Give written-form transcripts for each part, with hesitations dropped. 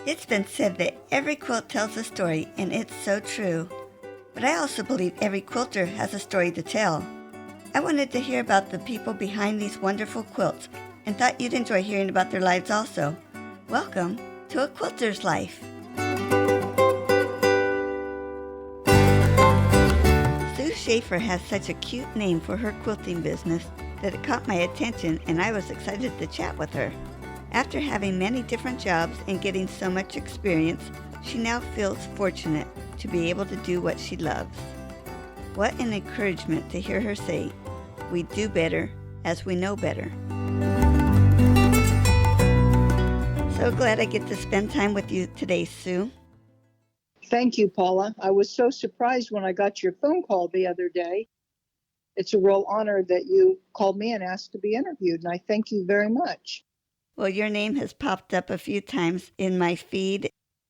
It's been said that every quilt tells a story, and it's so true. But I also believe every quilter has a story to tell. I wanted to hear about the people behind these wonderful quilts and thought you'd enjoy hearing about their lives also. Welcome to A Quilter's Life. Sue Schaeffer has such a cute name for her quilting business that it caught my attention and I was excited to chat with her. After having many different jobs and getting so much experience, she now feels fortunate to be able to do what she loves. What an encouragement to hear her say, "We do better as we know better." So glad I get to spend time with you today, Sue. Thank you, Paula. I was so surprised when I got your phone call the other day. It's a real honor that you called me and asked to be interviewed, and I thank you very much. Well, your name has popped up a few times in my feed,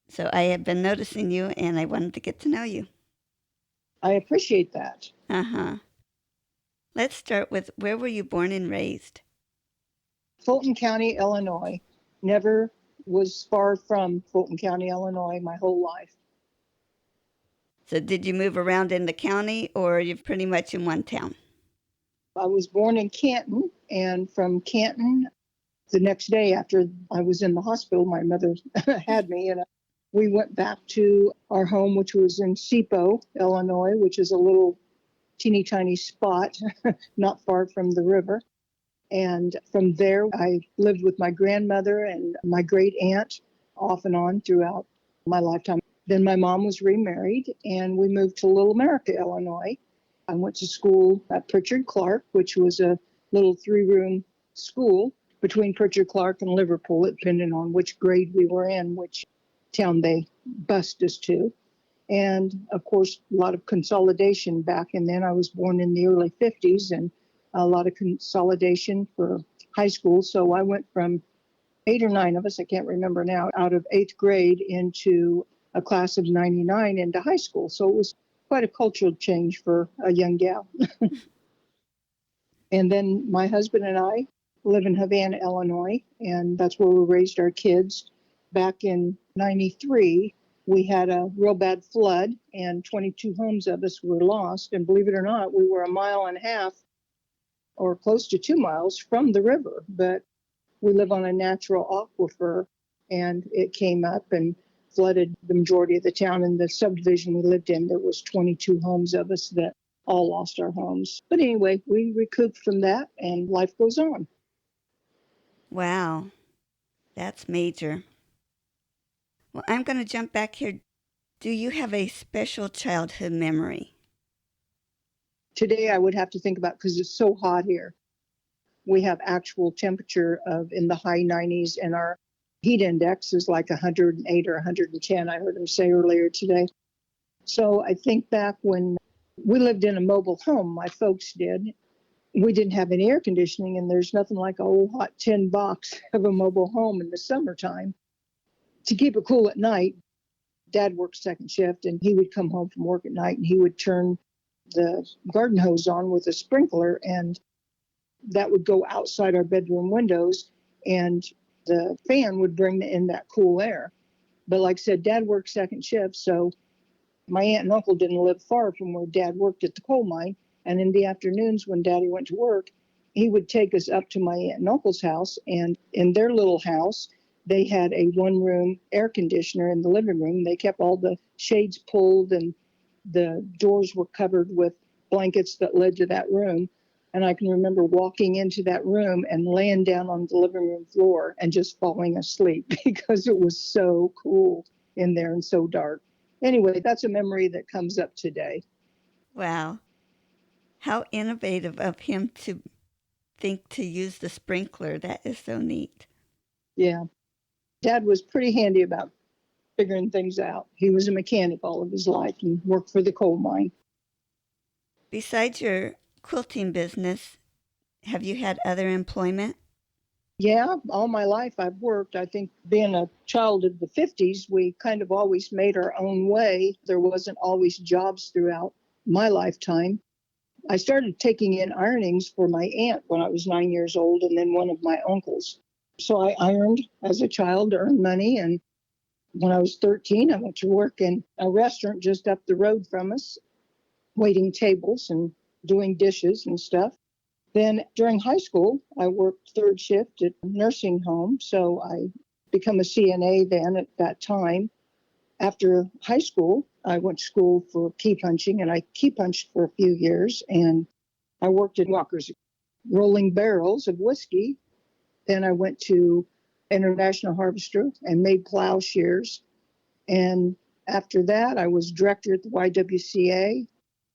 so I have been noticing you and I wanted to get to know you. I appreciate that. Uh-huh. Let's start with, where were you born and raised? Fulton County, Illinois. Never was far from Fulton County, Illinois my whole life. So did you move around in the county or are you pretty much in one town? I was born in Canton, and from Canton, the next day after I was in the hospital, my mother had me, and we went back to our home, which was in Seppo, Illinois, which is a little teeny tiny spot not far from the river. And from there, I lived with my grandmother and my great aunt off and on throughout my lifetime. Then my mom was remarried, and we moved to Little America, Illinois. I went to school at Pritchard Clark, which was a little 3-room school between Pritchard Clark and Liverpool, depending on which grade we were in, which town they bused us to. And of course, a lot of consolidation back in then. I was born in the early 50s, and a lot of consolidation for high school. So I went from 8 or 9 of us, I can't remember now, out of 8th grade into a class of 99 into high school. So it was quite a cultural change for a young gal. And then my husband and I live in Havana, Illinois, and that's where we raised our kids. Back in 93, we had a real bad flood, and 22 homes of us were lost. And believe it or not, we were 1.5 miles or close to 2 miles from the river, but we live on a natural aquifer, and it came up and flooded the majority of the town. In the subdivision we lived in, there was 22 homes of us that all lost our homes. But anyway, we recouped from that, and life goes on. Wow, that's major. Well, I'm going to jump back here. Do you have a special childhood memory? Today I would have to think about, because it's so hot here. We have actual temperature of in the high 90s, and our heat index is like 108 or 110, I heard him say earlier today. So I think back when we lived in a mobile home, my folks did. We didn't have any air conditioning, and there's nothing like a old hot tin box of a mobile home in the summertime. To keep it cool at night, Dad worked second shift, and he would come home from work at night, and he would turn the garden hose on with a sprinkler, and that would go outside our bedroom windows, and the fan would bring in that cool air. But like I said, Dad worked second shift, so my aunt and uncle didn't live far from where Dad worked at the coal mine. And in the afternoons when Daddy went to work, he would take us up to my aunt and uncle's house, and in their little house, they had a 1-room air conditioner in the living room. They kept all the shades pulled, and the doors were covered with blankets that led to that room. And I can remember walking into that room and laying down on the living room floor and just falling asleep because it was so cool in there and so dark. Anyway, that's a memory that comes up today. Wow. How innovative of him to think to use the sprinkler. That is so neat. Yeah. Dad was pretty handy about figuring things out. He was a mechanic all of his life and worked for the coal mine. Besides your quilting business, have you had other employment? Yeah, all my life I've worked. I think being a child of the 50s, we kind of always made our own way. There wasn't always jobs throughout my lifetime. I started taking in ironings for my aunt when I was 9 years old, and then one of my uncles. So I ironed as a child to earn money, and When I was 13, I went to work in a restaurant just up the road from us, waiting tables and doing dishes and stuff. Then during high school, I worked third shift at a nursing home. So I became a CNA then at that time. After high school, I went to school for key punching, and I key punched for a few years. And I worked in Walker's rolling barrels of whiskey. Then I went to International Harvester and made plowshares. And after that, I was director at the YWCA,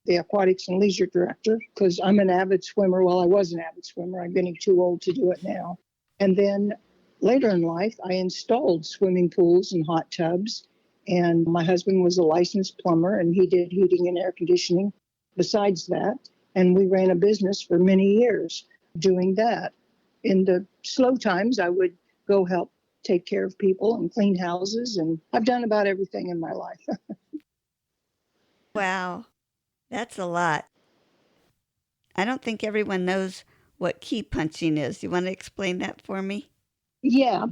the Aquatics and Leisure Director, because I'm an avid swimmer. Well, I was an avid swimmer. I'm getting too old to do it now. And then later in life, I installed swimming pools and hot tubs. And my husband was a licensed plumber, and he did heating and air conditioning besides that. And we ran a business for many years doing that. In the slow times, I would go help take care of people and clean houses. And I've done about everything in my life. Wow, that's a lot. I don't think everyone knows what key punching is. You want to explain that for me? Yeah,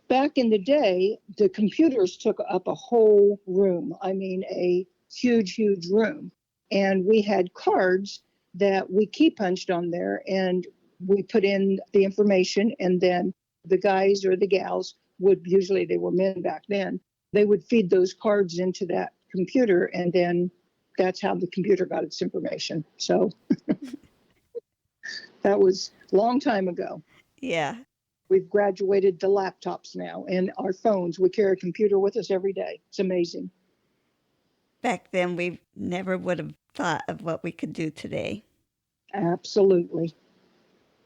back in the day, the computers took up a whole room. I mean, a huge, huge room. And we had cards that we key punched on there, and we put in the information, and then the guys or the gals would, usually they were men back then, they would feed those cards into that computer, and then that's how the computer got its information. So that was a long time ago. Yeah. We've graduated to laptops now and our phones. We carry a computer with us every day. It's amazing. Back then, we never would have thought of what we could do today. Absolutely.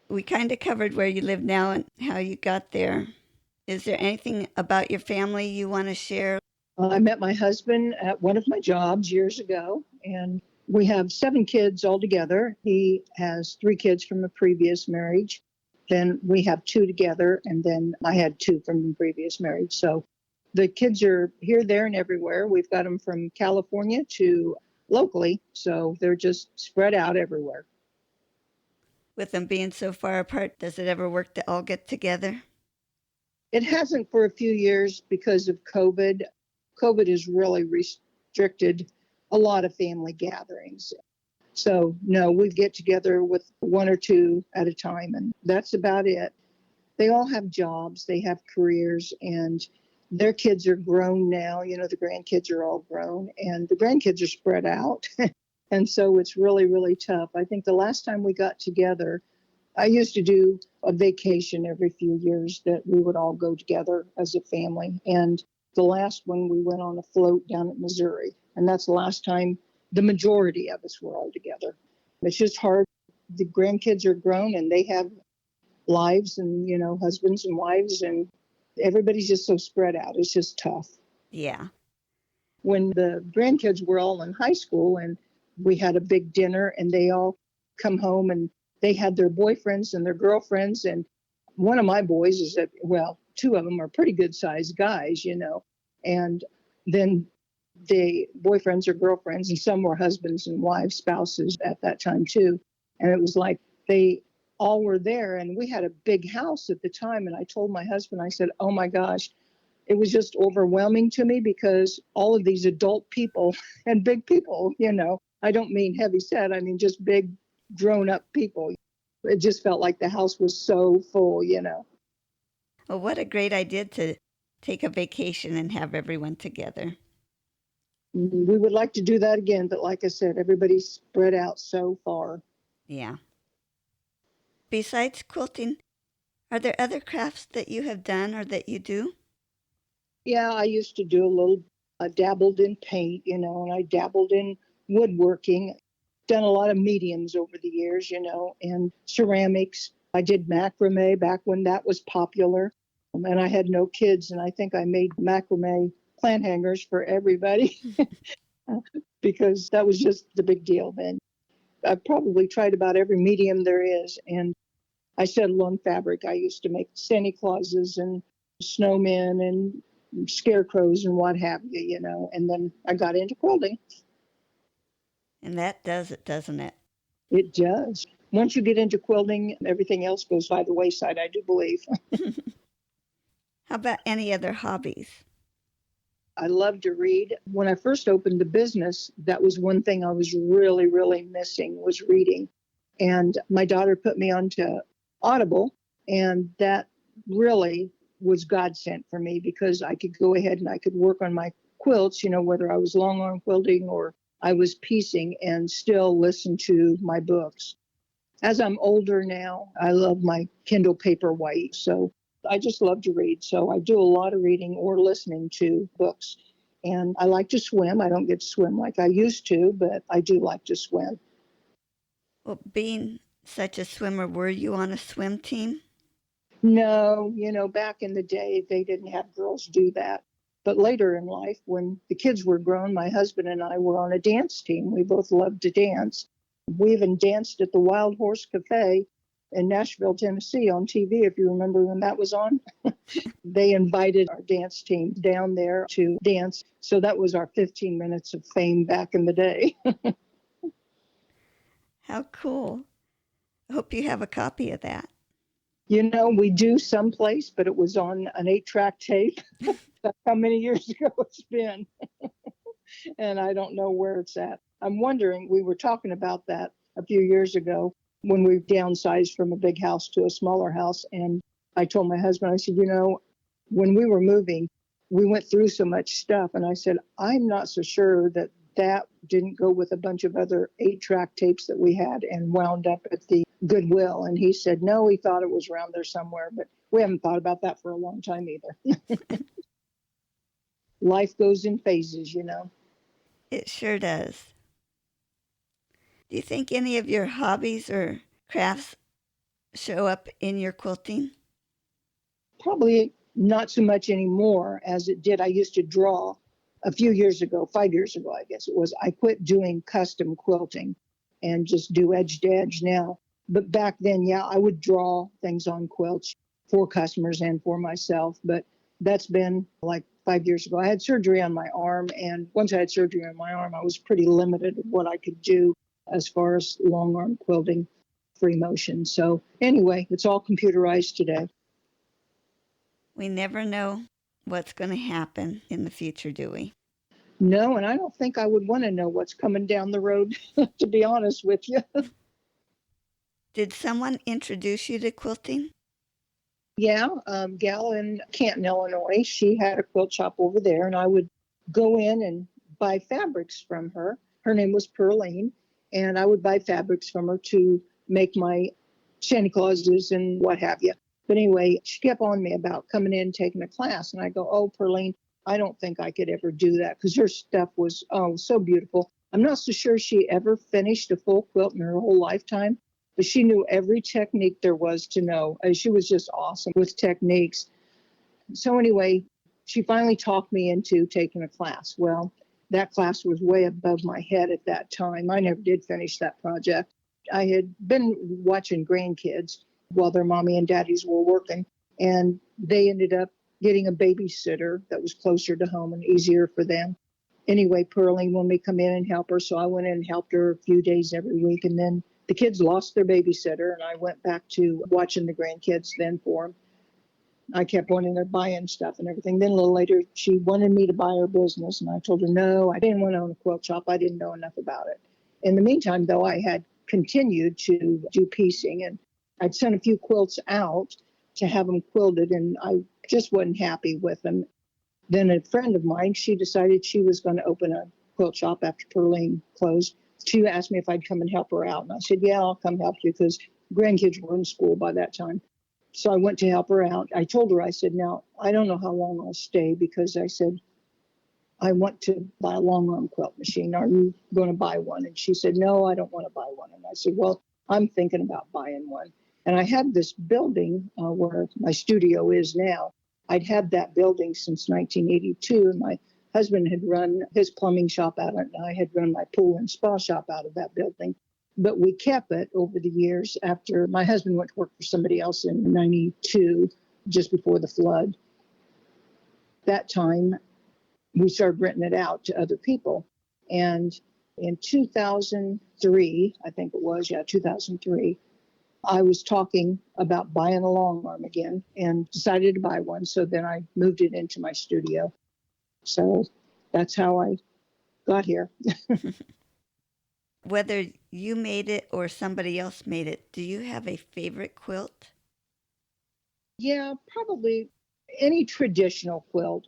We kind of covered where you live now and how you got there. Is there anything about your family you want to share? I met my husband at one of my jobs years ago, and we have 7 kids altogether. He has 3 kids from a previous marriage. Then we have 2 together, and then I had 2 from the previous marriage. So the kids are here, there, and everywhere. We've got them from California to locally, so they're just spread out everywhere. With them being so far apart, does it ever work to all get together? It hasn't for a few years because of COVID. COVID has really restricted a lot of family gatherings. So, no, we get together with 1 or 2 at a time, and that's about it. They all have jobs, they have careers, and their kids are grown now. You know, the grandkids are all grown, and the grandkids are spread out. And so it's really, really tough. I think the last time we got together, I used to do a vacation every few years that we would all go together as a family. And the last one, we went on a float down at Missouri. And that's the last time the majority of us were all together. It's just hard. The grandkids are grown and they have lives and, you know, husbands and wives, and everybody's just so spread out. It's just tough. Yeah. When the grandkids were all in high school and we had a big dinner and they all come home and they had their boyfriends and their girlfriends. And one of my boys is that, well, 2 of them are pretty good sized guys, you know, and then the boyfriends or girlfriends, and some were husbands and wives, spouses at that time too. And it was like they all were there, and we had a big house at the time. And I told my husband, I said, oh my gosh, it was just overwhelming to me because all of these adult people and big people, you know, I don't mean heavy set, I mean just big grown up people. It just felt like the house was so full, you know. Well, what a great idea to take a vacation and have everyone together. We would like to do that again, but like I said, everybody's spread out so far. Yeah. Besides quilting, are there other crafts that you have done or that you do? Yeah, I used to do a little, I dabbled in paint, you know, and I dabbled in woodworking, done a lot of mediums over the years, you know, and ceramics. I did macrame back when that was popular. And I had no kids, and I think I made macrame plant hangers for everybody because that was just the big deal then. I've probably tried about every medium there is, and I settled on fabric. I used to make Santa Clauses and snowmen and scarecrows and what have you, you know, and then I got into quilting. And that does it, doesn't it? It does. Once you get into quilting, everything else goes by the wayside, I do believe. How about any other hobbies? I love to read. When I first opened the business, that was one thing I was really, really missing was reading. And my daughter put me onto Audible, and that really was God sent for me because I could go ahead and I could work on my quilts, whether I was long arm quilting or I was piecing and still listen to my books. As I'm older now, I love my Kindle Paperwhite. So I just love to read. So I do a lot of reading or listening to books. And I like to swim. I don't get to swim like I used to, but I do like to swim. Well, being such a swimmer, were you on a swim team? No, back in the day, they didn't have girls do that. But later in life, when the kids were grown, my husband and I were on a dance team. We both loved to dance. We even danced at the Wild Horse Cafe in Nashville, Tennessee on TV, if you remember when that was on. They invited our dance team down there to dance. So that was our 15 minutes of fame back in the day. How cool. I hope you have a copy of that. We do someplace, but it was on an 8-track tape. That's how many years ago it's been. And I don't know where it's at. I'm wondering, we were talking about that a few years ago when we downsized from a big house to a smaller house. And I told my husband, I said, when we were moving, we went through so much stuff. And I said, I'm not so sure that didn't go with a bunch of other 8-track tapes that we had and wound up at the Goodwill. And he said, no, he thought it was around there somewhere, but we haven't thought about that for a long time either. Life goes in phases. It sure does. Do you think any of your hobbies or crafts show up in your quilting? Probably not so much anymore as it did. I used to draw a few years ago, 5 years ago, I guess it was. I quit doing custom quilting and just do edge to edge now. But back then, yeah, I would draw things on quilts for customers and for myself. But that's been like 5 years ago. I had surgery on my arm. And once I had surgery on my arm, I was pretty limited in what I could do as far as long arm quilting, free motion. So anyway, it's all computerized today. We never know what's going to happen in the future, do we? No, and I don't think I would want to know what's coming down the road, to be honest with you. Did someone introduce you to quilting? Yeah, gal in Canton, Illinois, she had a quilt shop over there, and I would go in and buy fabrics from her. Her name was Pearline, and I would buy fabrics from her to make my Santa Clauses and what have you. But anyway, she kept on me about coming in and taking a class, and I go, oh, Pearline, I don't think I could ever do that because her stuff was so beautiful. I'm not so sure she ever finished a full quilt in her whole lifetime, but she knew every technique there was to know. She was just awesome with techniques. So anyway, she finally talked me into taking a class. Well, that class was way above my head at that time. I never did finish that project. I had been watching grandkids while their mommy and daddies were working, and they ended up getting a babysitter that was closer to home and easier for them. Anyway, Pearline wanted me to come in and help her, so I went in and helped her a few days every week, and then the kids lost their babysitter, and I went back to watching the grandkids then for them. I kept wanting her buying stuff and everything. Then a little later, she wanted me to buy her business, and I told her no, I didn't want to own a quilt shop. I didn't know enough about it. In the meantime, though, I had continued to do piecing, and I'd sent a few quilts out to have them quilted, and I just wasn't happy with them. Then a friend of mine, she decided she was going to open a quilt shop after Pearline closed. She asked me if I'd come and help her out. And I said, yeah, I'll come help you because grandkids were in school by that time. So I went to help her out. I told her, I said, now, I don't know how long I'll stay because I said, I want to buy a long arm quilt machine. Are you going to buy one? And she said, no, I don't want to buy one. And I said, well, I'm thinking about buying one. And I had this building where my studio is now. I'd had that building since 1982. And my husband had run his plumbing shop out of it, and I had run my pool and spa shop out of that building. But we kept it over the years after my husband went to work for somebody else in 92, just before the flood. That time, we started renting it out to other people. And in 2003, I think it was, 2003, I was talking about buying a long arm again and decided to buy one. So then I moved it into my studio. So that's how I got here. Whether you made it or somebody else made it, do you have a favorite quilt? Yeah, probably any traditional quilt.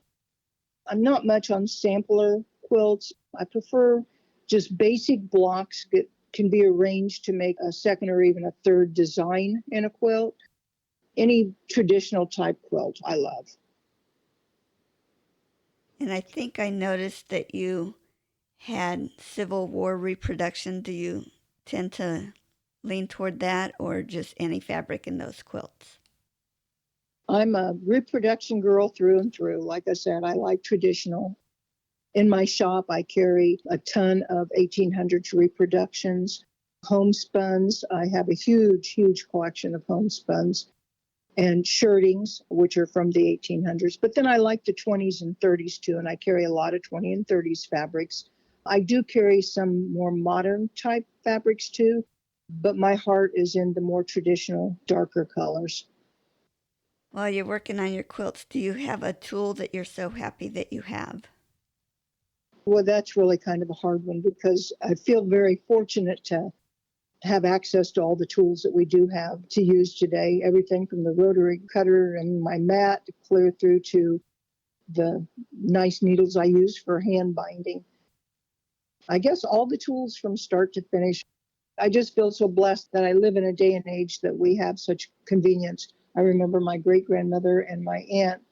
I'm not much on sampler quilts. I prefer just basic blocks that can be arranged to make a second or even a third design in a quilt. Any traditional type quilt I love. And I think I noticed that you had Civil War reproduction. Do you tend to lean toward that or just any fabric in those quilts? I'm a reproduction girl through and through. Like I said, I like traditional. In my shop, I carry a ton of 1800s reproductions, homespuns. I have a huge, huge collection of homespuns and shirtings, which are from the 1800s. But then I like the 20s and 30s too, and I carry a lot of 20 and 30s fabrics. I do carry some more modern type fabrics too, but my heart is in the more traditional, darker colors. While you're working on your quilts, do you have a tool that you're so happy that you have? Well, that's really kind of a hard one because I feel very fortunate to have access to all the tools that we do have to use today. Everything from the rotary cutter and my mat clear through to the nice needles I use for hand binding. I guess all the tools from start to finish. I just feel so blessed that I live in a day and age that we have such convenience. I remember my great grandmother and my aunt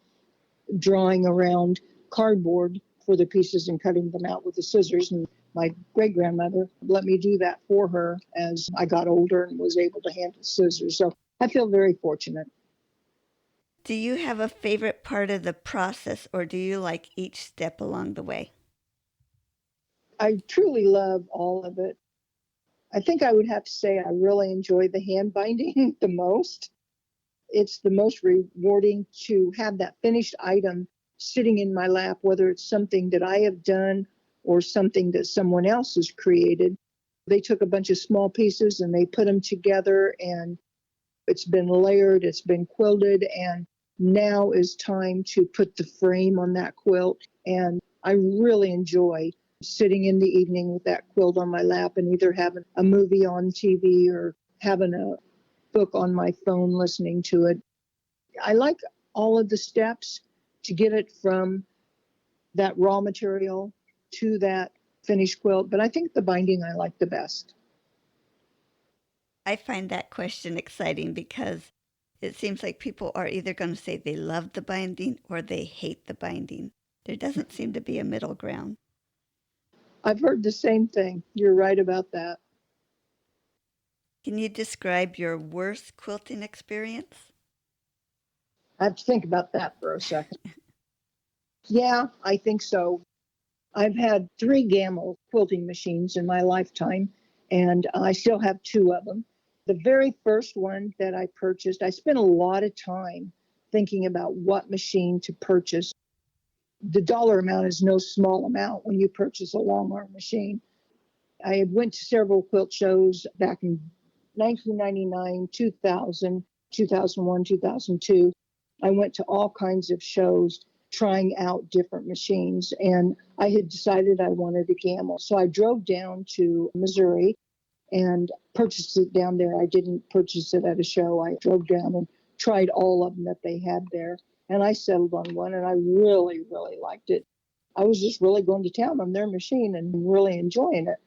drawing around cardboard for the pieces and cutting them out with the scissors. And my great grandmother let me do that for her as I got older and was able to handle scissors. So I feel very fortunate. Do you have a favorite part of the process or do you like each step along the way? I truly love all of it. I think I would have to say I really enjoy the hand binding the most. It's the most rewarding to have that finished item sitting in my lap, whether it's something that I have done or something that someone else has created. They took a bunch of small pieces and they put them together, and it's been layered, it's been quilted, and now is time to put the frame on that quilt. And I really enjoy sitting in the evening with that quilt on my lap and either having a movie on TV or having a book on my phone listening to it. I like all of the steps to get it from that raw material to that finished quilt, but I think the binding I like the best. I find that question exciting because it seems like people are either going to say they love the binding or they hate the binding. There doesn't seem to be a middle ground. I've heard the same thing. You're right about that. Can you describe your worst quilting experience? I have to think about that for a second. Yeah, I think so. I've had 3 Gamble quilting machines in my lifetime, and I still have 2 of them. The very first one that I purchased, I spent a lot of time thinking about what machine to purchase. The dollar amount is no small amount when you purchase a long arm machine. I had went to several quilt shows back in 1999, 2000, 2001, 2002. I went to all kinds of shows trying out different machines, and I had decided I wanted a Gamble. So I drove down to Missouri and purchased it down there. I didn't purchase it at a show. I drove down and tried all of them that they had there, and I settled on one, and I really, really liked it. I was just really going to town on their machine and really enjoying it.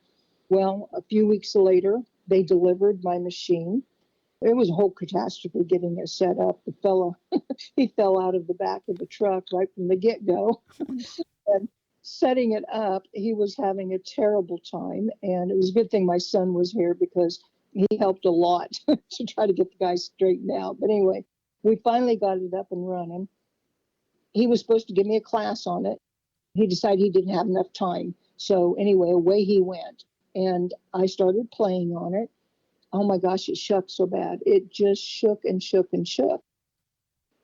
Well, a few weeks later, they delivered my machine. It was a whole catastrophe getting it set up. The fella, he fell out of the back of the truck right from the get-go. And setting it up, he was having a terrible time. And it was a good thing my son was here because he helped a lot to try to get the guy straightened out. But anyway, we finally got it up and running. He was supposed to give me a class on it. He decided he didn't have enough time. So anyway, away he went. And I started playing on it. Oh my gosh, it shook so bad. It just shook and shook and shook.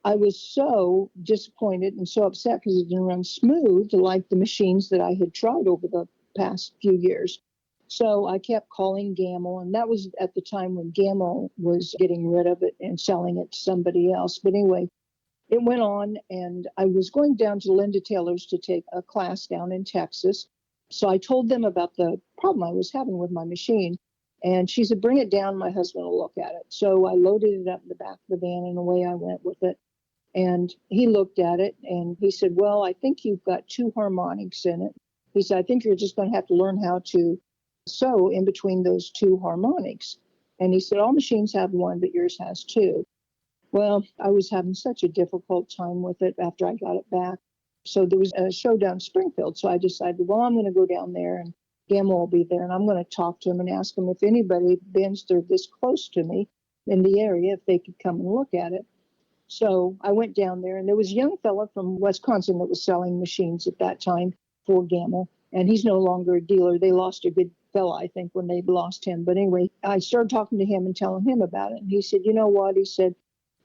I was so disappointed and so upset because it didn't run smooth like the machines that I had tried over the past few years. So I kept calling Gamble, and that was at the time when Gamble was getting rid of it and selling it to somebody else. But anyway, it went on, and I was going down to Linda Taylor's to take a class down in Texas. So I told them about the problem I was having with my machine. And she said, bring it down. My husband will look at it. So I loaded it up in the back of the van, and away I went with it. And he looked at it and he said, well, I think you've got two harmonics in it. He said, I think you're just going to have to learn how to sew in between those two harmonics. And he said, all machines have one, but yours has two. Well, I was having such a difficult time with it after I got it back. So there was a show down in Springfield. So I decided, well, I'm going to go down there and Gamble will be there. And I'm going to talk to him and ask him if anybody been there this close to me in the area, if they could come and look at it. So I went down there, and there was a young fella from Wisconsin that was selling machines at that time for Gamble, and he's no longer a dealer. They lost a good fella, I think, when they lost him. But anyway, I started talking to him and telling him about it. And he said, you know what? He said,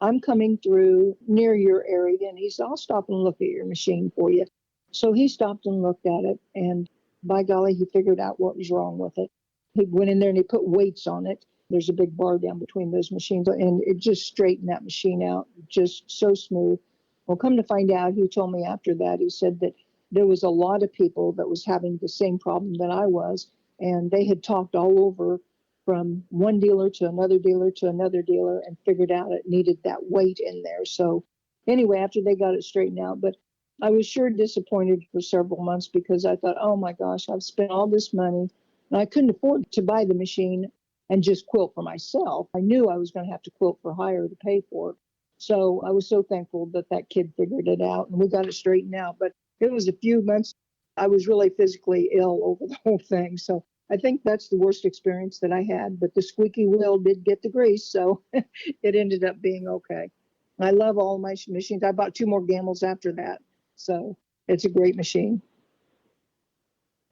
I'm coming through near your area. And he said, I'll stop and look at your machine for you. So he stopped and looked at it. And by golly, he figured out what was wrong with it. He went in there and he put weights on it. There's a big bar down between those machines, and it just straightened that machine out, just so smooth. Well, come to find out, he told me after that, he said that there was a lot of people that was having the same problem that I was, and they had talked all over from one dealer to another dealer to another dealer and figured out it needed that weight in there. So anyway, after they got it straightened out, but I was sure disappointed for several months because I thought, oh my gosh, I've spent all this money and I couldn't afford to buy the machine and just quilt for myself. I knew I was going to have to quilt for hire to pay for it. So I was so thankful that that kid figured it out and we got it straightened out. But it was a few months. I was really physically ill over the whole thing. So I think that's the worst experience that I had. But the squeaky wheel did get the grease. So it ended up being okay. I love all my machines. I bought two more Gambles after that. So it's a great machine.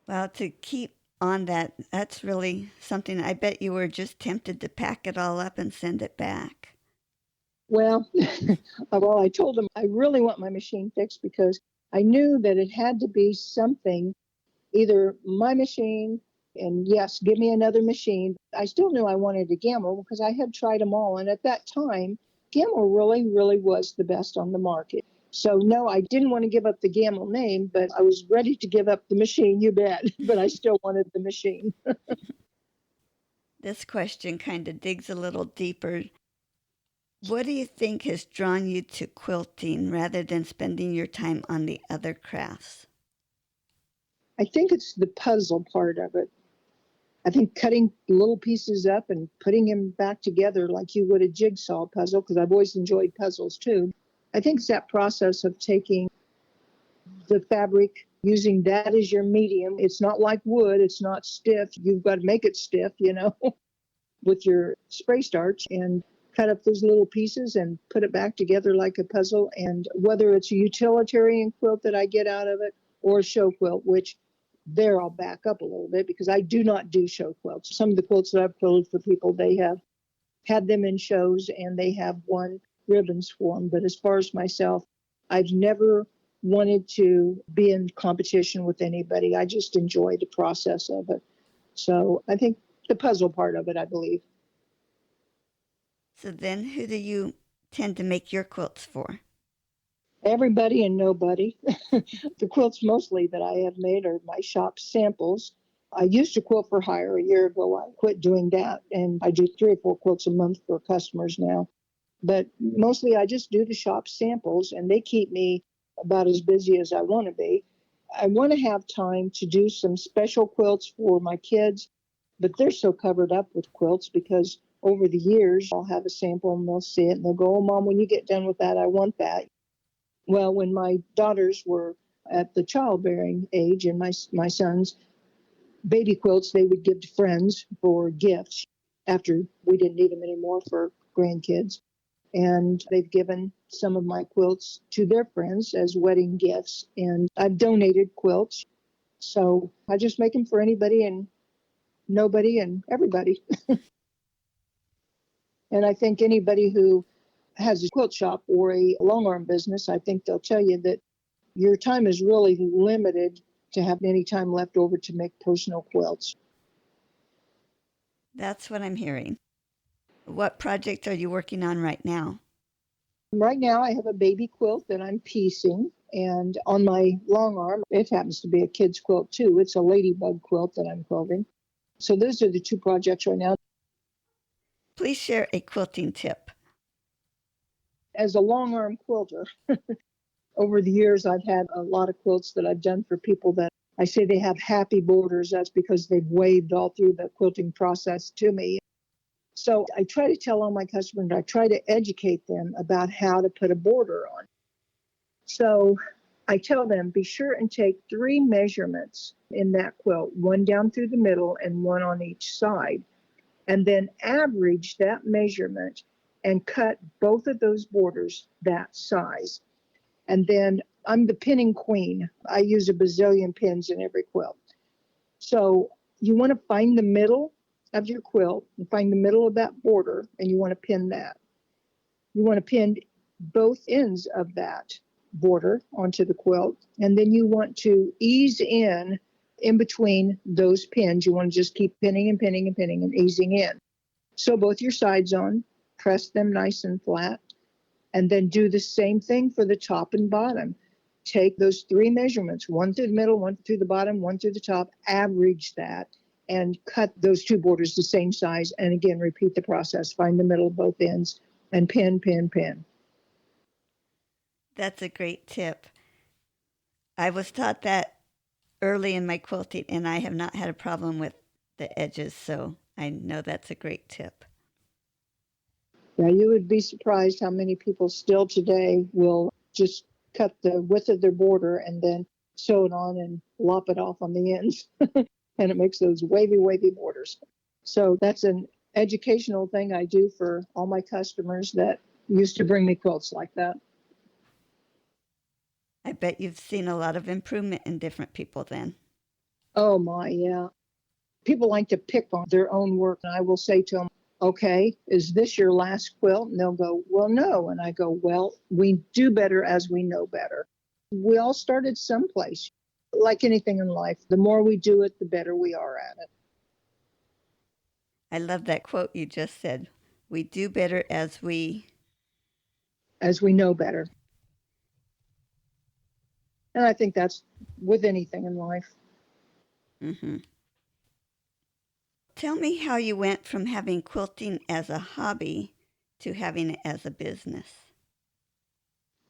Well, to keep on that, that's really something. I bet you were just tempted to pack it all up and send it back. Well, well, I told him I really want my machine fixed because I knew that it had to be something, either my machine, and yes, give me another machine. I still knew I wanted a Gamble because I had tried them all. And at that time, Gamble really, really was the best on the market. So no, I didn't want to give up the Gamble name, but I was ready to give up the machine, you bet. But I still wanted the machine. This question kind of digs a little deeper. What do you think has drawn you to quilting rather than spending your time on the other crafts? I think it's the puzzle part of it. I think cutting little pieces up and putting them back together like you would a jigsaw puzzle, because I've always enjoyed puzzles too. I think it's that process of taking the fabric, using that as your medium. It's not like wood, it's not stiff. You've got to make it stiff, with your spray starch and cut up those little pieces and put it back together like a puzzle. And whether it's a utilitarian quilt that I get out of it or a show quilt, which there I'll back up a little bit because I do not do show quilts. Some of the quilts that I've quilted for people, they have had them in shows and they have won ribbons for them. But as far as myself, I've never wanted to be in competition with anybody. I just enjoy the process of it. So I think the puzzle part of it, I believe. So then, who do you tend to make your quilts for? Everybody and nobody. The quilts mostly that I have made are my shop samples. I used to quilt for hire a year ago. I quit doing that, and I do 3 or 4 quilts a month for customers now. But mostly I just do the shop samples, and they keep me about as busy as I want to be. I want to have time to do some special quilts for my kids, but they're so covered up with quilts because over the years I'll have a sample and they'll see it and they'll go, oh, Mom, when you get done with that, I want that. Well, when my daughters were at the childbearing age and my sons, baby quilts they would give to friends for gifts after we didn't need them anymore for grandkids. And they've given some of my quilts to their friends as wedding gifts. And I've donated quilts. So I just make them for anybody and nobody and everybody. And I think anybody who has a quilt shop or a long arm business, I think they'll tell you that your time is really limited to have any time left over to make personal quilts. That's what I'm hearing. What project are you working on right now? Right now, I have a baby quilt that I'm piecing. And on my long arm, it happens to be a kid's quilt too. It's a ladybug quilt that I'm quilting. So those are the two projects right now. Please share a quilting tip. As a long arm quilter, over the years, I've had a lot of quilts that I've done for people that I say they have happy borders. That's because they've waved all through the quilting process to me. So I try to tell all my customers, I try to educate them about how to put a border on. So I tell them, be sure and take 3 measurements in that quilt, one down through the middle and one on each side, and then average that measurement and cut both of those borders that size. And then I'm the pinning queen. I use a bazillion pins in every quilt. So you want to find the middle of your quilt and find the middle of that border, and you want to pin that. You want to pin both ends of that border onto the quilt, and then you want to ease in between those pins. You want to just keep pinning and pinning and pinning and easing in. So both your sides on, press them nice and flat, and then do the same thing for the top and bottom. Take those 3 measurements, one through the middle, one through the bottom, one through the top, average that, and cut those 2 borders the same size. And again, repeat the process. Find the middle of both ends and pin, pin, pin. That's a great tip. I was taught that early in my quilting, and I have not had a problem with the edges, so I know that's a great tip. Now, you would be surprised how many people still today will just cut the width of their border and then sew it on and lop it off on the ends. And it makes those wavy, wavy borders. So that's an educational thing I do for all my customers that used to bring me quilts like that. I bet you've seen a lot of improvement in different people then. Oh my, yeah. People like to pick on their own work. And I will say to them, okay, is this your last quilt? And they'll go, well, no. And I go, well, we do better as we know better. We all started someplace. Like anything in life, the more we do it, the better we are at it. I love that quote you just said. We do better as we know better. And I think that's with anything in life. Mm-hmm. Tell me how you went from having quilting as a hobby to having it as a business.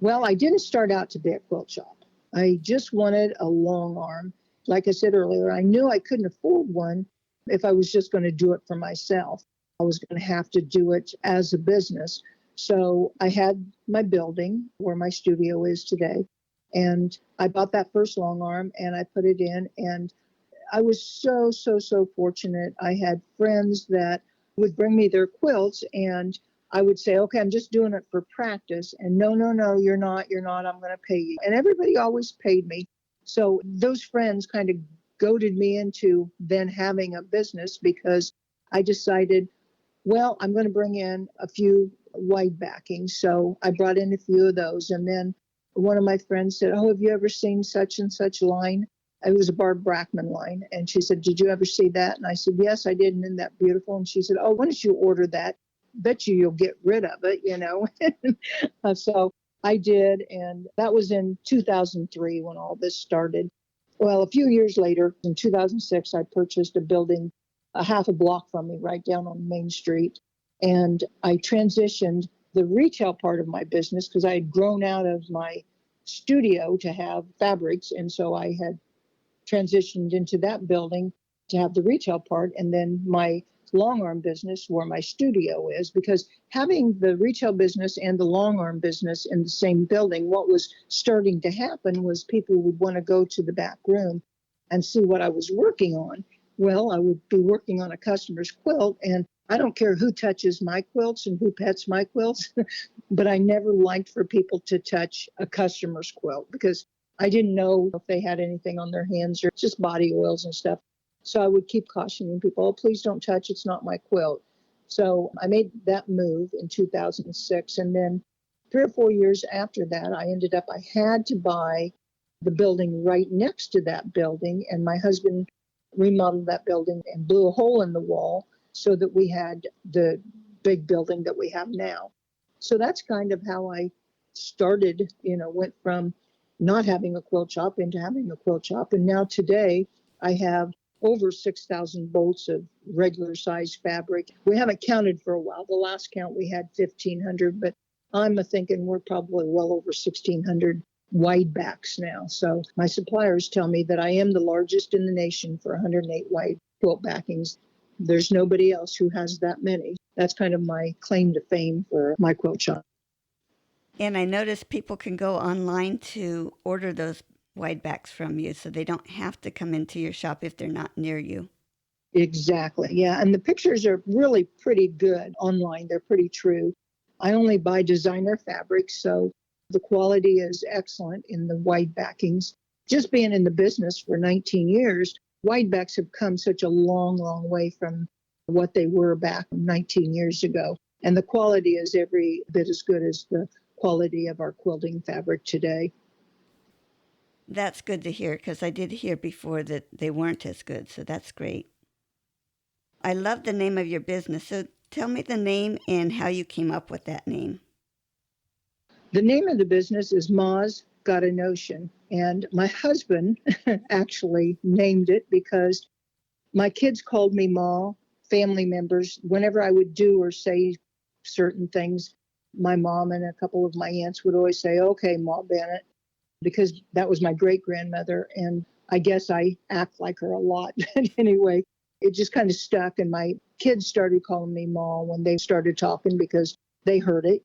Well, I didn't start out to be a quilt shop. I just wanted a long arm. Like I said earlier, I knew I couldn't afford one if I was just going to do it for myself. I was going to have to do it as a business. So I had my building where my studio is today. And I bought that first long arm and I put it in. And I was so fortunate. I had friends that would bring me their quilts and I would say, okay, I'm just doing it for practice. And no, you're not, I'm going to pay you. And everybody always paid me. So those friends kind of goaded me into then having a business because I decided, well, I'm going to bring in a few wide backings. So I brought in a few of those. And then one of my friends said, oh, have you ever seen such and such line? It was a Barb Brackman line. And she said, did you ever see that? And I said, yes, I did. And isn't that beautiful? And she said, oh, why don't you order that? Bet you'll get rid of it, you know. So I did. And that was in 2003 when all this started. Well, a few years later, in 2006, I purchased a building a half a block from me right down on Main Street. And I transitioned the retail part of my business because I had grown out of my studio to have fabrics. And so I had transitioned into that building to have the retail part and then my long arm business where my studio is, because having the retail business and the long arm business in the same building, what was starting to happen was people would want to go to the back room and see what I was working on. Well, I would be working on a customer's quilt and I don't care who touches my quilts and who pets my quilts, but I never liked for people to touch a customer's quilt because I didn't know if they had anything on their hands or just body oils and stuff. So I would keep cautioning people, oh, please don't touch, it's not my quilt. So I made that move in 2006. And then 3 or 4 years after that, I had to buy the building right next to that building. And my husband remodeled that building and blew a hole in the wall so that we had the big building that we have now. So that's kind of how I started, went from not having a quilt shop into having a quilt shop. And now today I have over 6,000 bolts of regular size fabric. We haven't counted for a while. The last count we had 1,500, but I'm thinking we're probably well over 1,600 wide backs now. So my suppliers tell me that I am the largest in the nation for 108 wide quilt backings. There's nobody else who has that many. That's kind of my claim to fame for my quilt shop. And I noticed people can go online to order those wide backs from you, so they don't have to come into your shop if they're not near you. Exactly. Yeah. And the pictures are really pretty good online. They're pretty true. I only buy designer fabrics, so the quality is excellent in the wide backings. Just being in the business for 19 years, wide backs have come such a long, long way from what they were back 19 years ago. And the quality is every bit as good as the quality of our quilting fabric today. That's good to hear, because I did hear before that they weren't as good, so that's great. I love the name of your business, so tell me the name and how you came up with that name. The name of the business is Ma's Got a Notion. And my husband actually named it because my kids called me Ma, family members. Whenever I would do or say certain things, my mom and a couple of my aunts would always say, okay, Ma Bennett, because that was my great grandmother. And I guess I act like her a lot. But anyway, it just kind of stuck. And my kids started calling me Ma when they started talking because they heard it.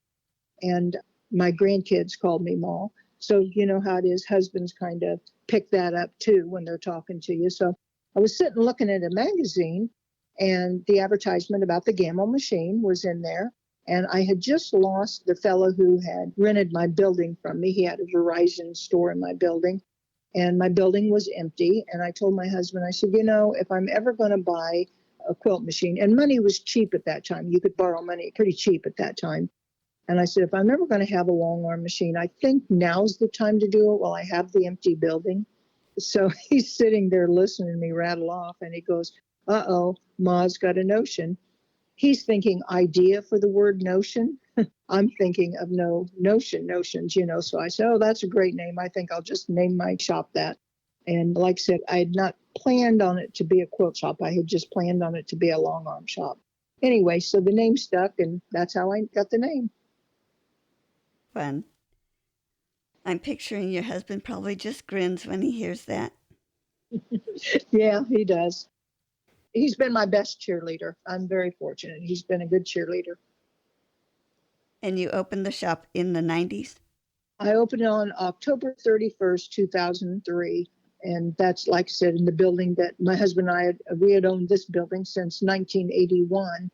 And my grandkids called me Ma. So you know how it is. Husbands kind of pick that up too when they're talking to you. So I was sitting looking at a magazine, and the advertisement about the Gamble machine was in there. And I had just lost the fellow who had rented my building from me. He had a Verizon store in my building, and my building was empty. And I told my husband, I said, if I'm ever going to buy a quilt machine, and money was cheap at that time, you could borrow money pretty cheap at that time. And I said, if I'm ever going to have a long arm machine, I think now's the time to do it while I have the empty building. So he's sitting there listening to me rattle off, and he goes, uh-oh, Ma's got a notion. He's thinking idea for the word notion. I'm thinking of notions. So I said, oh, that's a great name. I think I'll just name my shop that. And like I said, I had not planned on it to be a quilt shop. I had just planned on it to be a long arm shop. Anyway, so the name stuck, and that's how I got the name. Fun. I'm picturing your husband probably just grins when he hears that. Yeah, he does. He's been my best cheerleader. I'm very fortunate. He's been a good cheerleader. And you opened the shop in the 90s? I opened it on October 31st, 2003. And that's, like I said, in the building that my husband and we had owned this building since 1981.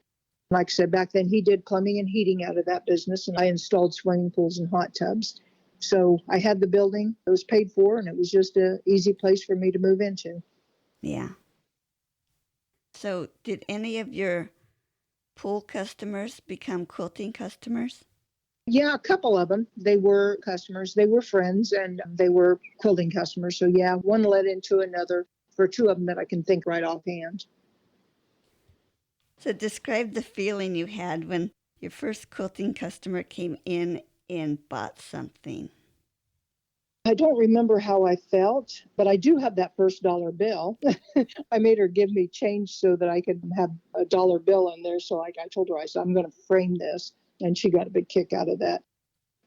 Like I said, back then he did plumbing and heating out of that business, and I installed swimming pools and hot tubs. So I had the building, it was paid for, and it was just an easy place for me to move into. Yeah. So did any of your pool customers become quilting customers? Yeah, a couple of them. They were customers, they were friends, and they were quilting customers. So yeah, one led into another for two of them that I can think right offhand. So describe the feeling you had when your first quilting customer came in and bought something. I don't remember how I felt, but I do have that first dollar bill. I made her give me change so that I could have a dollar bill in there. So I told her, I said, I'm going to frame this. And she got a big kick out of that.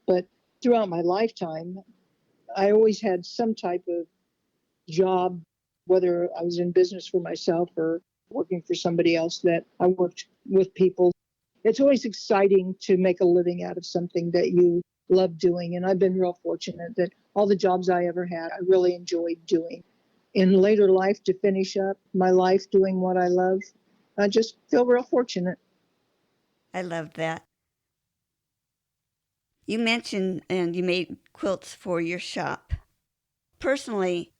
But throughout my lifetime, I always had some type of job, whether I was in business for myself or working for somebody else, that I worked with people. It's always exciting to make a living out of something that you love doing. And I've been real fortunate that all the jobs I ever had, I really enjoyed doing. In later life, to finish up my life doing what I love, I just feel real fortunate. I love that. You mentioned and you made quilts for your shop. Personally,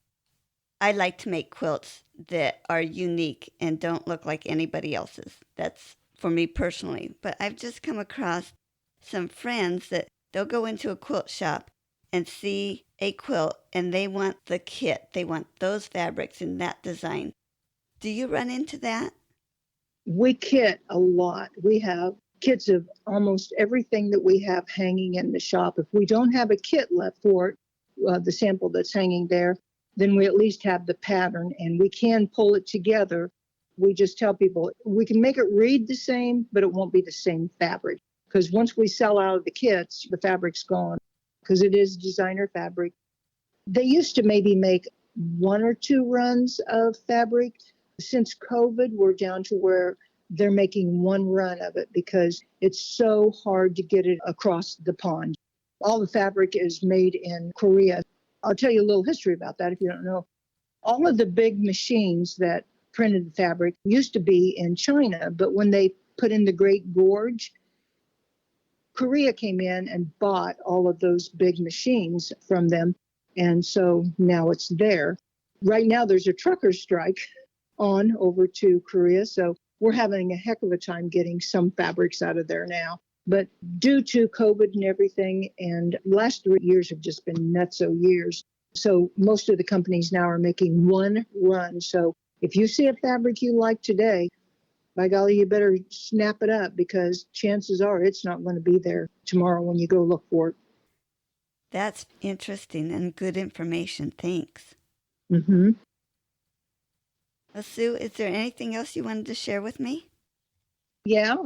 I like to make quilts that are unique and don't look like anybody else's. That's for me personally. But I've just come across some friends that they'll go into a quilt shop and see a quilt and they want the kit. They want those fabrics in that design. Do you run into that? We kit a lot. We have kits of almost everything that we have hanging in the shop. If we don't have a kit left for it, the sample that's hanging there, then we at least have the pattern and we can pull it together. We just tell people we can make it read the same, but it won't be the same fabric. Because once we sell out of the kits, the fabric's gone because it is designer fabric. They used to maybe make 1 or 2 runs of fabric. Since COVID, we're down to where they're making 1 run of it because it's so hard to get it across the pond. All the fabric is made in Korea. I'll tell you a little history about that if you don't know. All of the big machines that printed the fabric used to be in China, but when they put in the Great Gorge, Korea came in and bought all of those big machines from them. And so now it's there. Right now there's a trucker strike on over to Korea. So we're having a heck of a time getting some fabrics out of there now. But due to COVID and everything, and last 3 years have just been nutso years. So most of the companies now are making 1 run. So if you see a fabric you like today, by golly, you better snap it up because chances are it's not going to be there tomorrow when you go look for it. That's interesting and good information. Thanks. Mm-hmm. Sue, is there anything else you wanted to share with me? Yeah,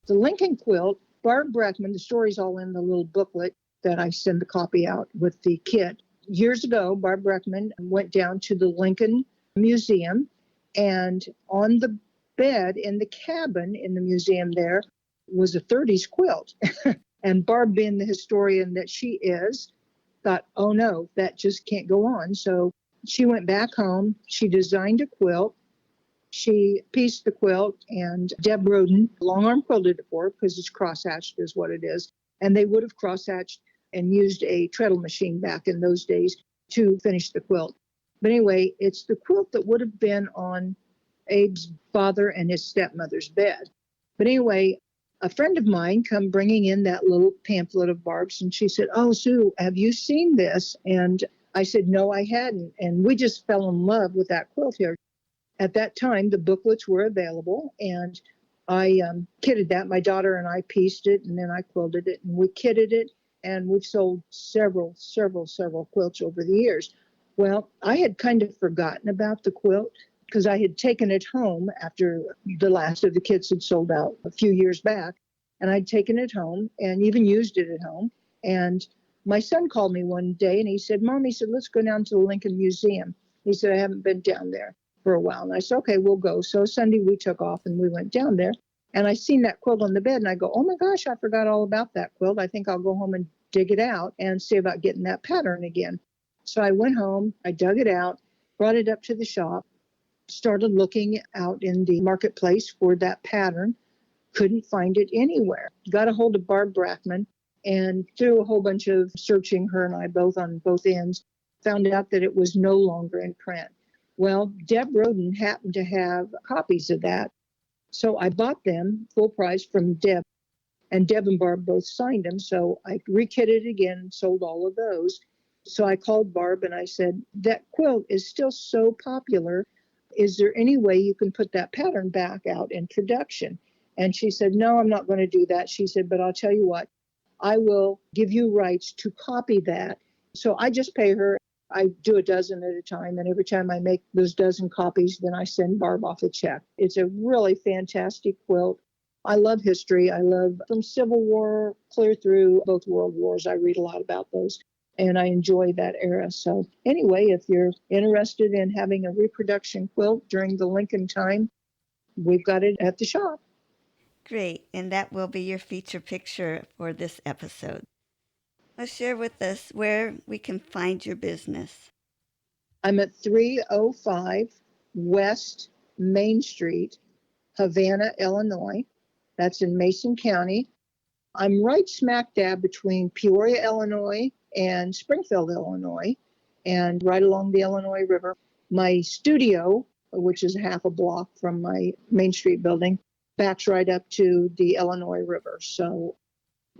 the Lincoln quilt, Barb Breckman, the story's all in the little booklet that I send the copy out with the kit. Years ago, Barb Breckman went down to the Lincoln Museum, and on the bed in the cabin in the museum there was a 30s quilt. And Barb, being the historian that she is, thought, oh no, that just can't go on. So she went back home. She designed a quilt. She pieced the quilt, and Deb Roden long arm quilted it for her because it's crosshatched is what it is. And they would have crosshatched and used a treadle machine back in those days to finish the quilt. But anyway, it's the quilt that would have been on Abe's father and his stepmother's bed. But anyway, a friend of mine come bringing in that little pamphlet of Barb's, and she said, oh, Sue, have you seen this? And I said, no, I hadn't. And we just fell in love with that quilt here. At that time, the booklets were available, and I kitted that. My daughter and I pieced it, and then I quilted it, and we kitted it, and we've sold several quilts over the years. Well, I had kind of forgotten about the quilt because I had taken it home after the last of the kits had sold out a few years back, and I'd taken it home and even used it at home. And my son called me one day, and he said, Mom, he said, let's go down to the Lincoln Museum. He said, I haven't been down there for a while. And I said, okay, we'll go. So Sunday we took off and we went down there, and I seen that quilt on the bed, and I go, oh my gosh, I forgot all about that quilt. I think I'll go home and dig it out and see about getting that pattern again. So I went home, I dug it out, brought it up to the shop, started looking out in the marketplace for that pattern, couldn't find it anywhere. Got a hold of Barb Breckman, and through a whole bunch of searching, her and I both on both ends, found out that it was no longer in print. Well, Deb Roden happened to have copies of that. So I bought them full price from Deb, and Deb and Barb both signed them. So I rekitted again and sold all of those. So I called Barb and I said, that quilt is still so popular. Is there any way you can put that pattern back out in production? And she said, no, I'm not going to do that. She said, but I'll tell you what, I will give you rights to copy that. So I just pay her. I do a dozen at a time, and every time I make those dozen copies, then I send Barb off a check. It's a really fantastic quilt. I love history. I love from Civil War clear through both World Wars. I read a lot about those, and I enjoy that era. So anyway, if you're interested in having a reproduction quilt during the Lincoln time, we've got it at the shop. Great, and that will be your feature picture for this episode. Now share with us where we can find your business. I'm at 305 West Main Street, Havana, Illinois. That's in Mason County. I'm right smack dab between Peoria, Illinois and Springfield, Illinois, and right along the Illinois River. My studio, which is half a block from my Main Street building, backs right up to the Illinois River. So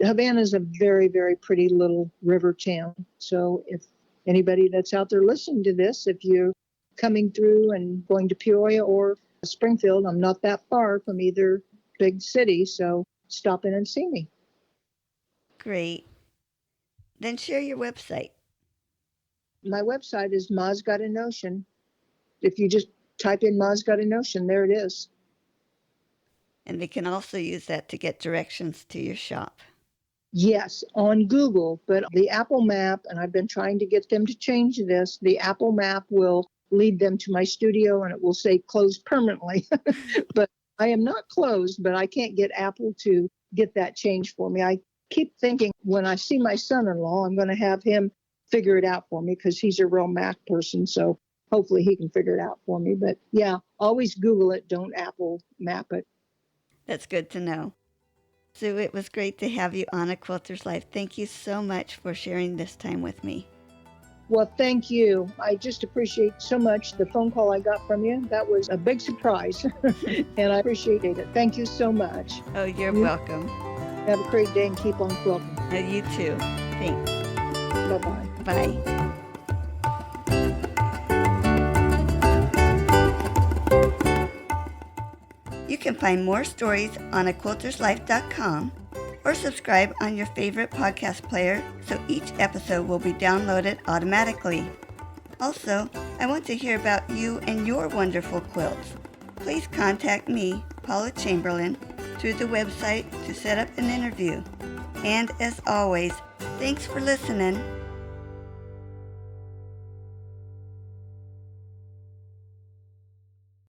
Havana is a very, very pretty little river town. So if anybody that's out there listening to this, if you're coming through and going to Peoria or Springfield, I'm not that far from either big city. So stop in and see me. Great. Then share your website. My website is Ma's Got a Notion. If you just type in Ma's Got a Notion, there it is. And they can also use that to get directions to your shop. Yes, on Google, but the Apple Map, and I've been trying to get them to change this, the Apple Map will lead them to my studio and it will say closed permanently. But I am not closed, but I can't get Apple to get that changed for me. I keep thinking when I see my son-in-law, I'm going to have him figure it out for me because he's a real Mac person. So hopefully he can figure it out for me. But yeah, always Google it. Don't Apple Map it. That's good to know. Sue, it was great to have you on A Quilter's Life. Thank you so much for sharing this time with me. Well, thank you. I just appreciate so much the phone call I got from you. That was a big surprise, and I appreciate it. Thank you so much. Oh, you're welcome. Have a great day and keep on quilting. You too. Thanks. Bye-bye. Bye. You can find more stories on aquilterslife.com or subscribe on your favorite podcast player so each episode will be downloaded automatically. Also, I want to hear about you and your wonderful quilts. Please contact me, Paula Chamberlain, through the website to set up an interview. And as always, thanks for listening.